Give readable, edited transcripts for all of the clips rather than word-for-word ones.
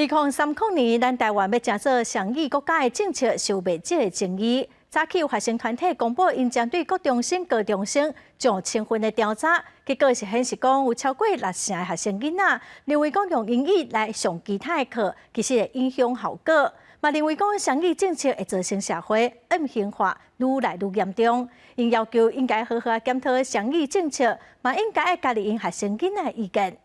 2030年，咱台湾要正做双语国家的政策，受未少的争议。早起有学生团体公布，因针对高中生上千份的调查，结果是显示讲有超过60成的学生囡仔认为讲用英语来上其他的课，其实会影响效果。嘛认为讲双语政策会造成社会恶性化愈来愈严重，因要求应该好好检讨双语政策，嘛应该家己因学生囡仔的意见。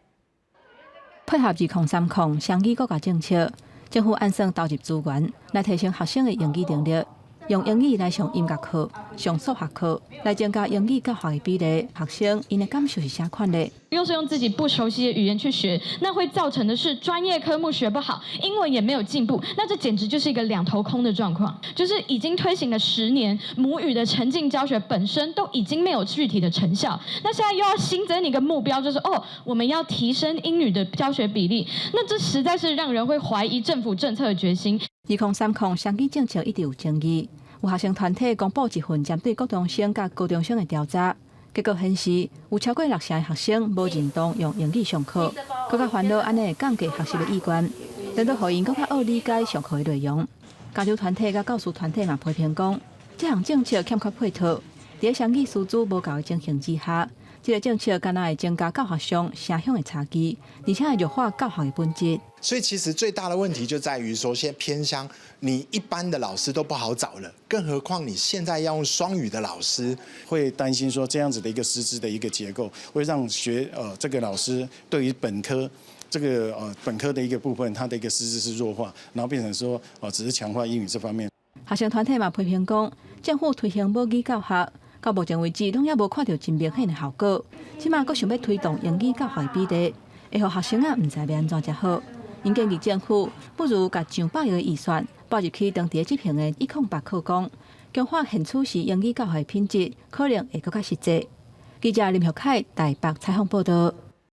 配合2030双语国家政策，政府按算投入资源来提升学生的英语能力，用英语来上音乐课、上数学课，来增加英语教学的比例。学生因的感受是啥款呢？又是用自己不熟悉的语言去学，那会造成的是专业科目学不好，英文也没有进步，那这简直就是一个两头空的状况。就是已经推行了10年，母语的沉浸教学本身都已经没有具体的成效，那现在又要新增一个目标，就是我们要提升英语的教学比例，那这实在是让人会怀疑政府政策的决心。2030双语政策一直有争议，有学生团体公布一份针对高中生甲高中生的调查。结果显示，有超过60成的学生无认同用英语上课，更加烦恼安尼会降低学习的意愿，令到互因更加好理解上课的内容。家长团体甲教师团体嘛批评讲，这项政策欠缺配套，在双语师资无够的情形之下，这个政策敢若会增加教学上城乡的差距，而且会弱化教学的本质。所以其实最大的问题就在于说，现在偏乡，你一般的老师都不好找了，更何况你现在要用双语的老师，会担心说这样子的一个师资的一个结构，会让这个老师对于本科本科的一个部分，他的一个师资是弱化，然后变成说只是强化英语这方面。学生团体嘛批评讲，政府推行母语教学，到目前为止拢也无看到真明显的效果，即马阁想要推动英语教学的比例，会互学生唔知要安怎才好。因建议政府不如把上百亿的预算拨入去当地执行的108课纲，强化现处时英语教学的品质，可能会更加实际。记者林玉凯台北采访报道。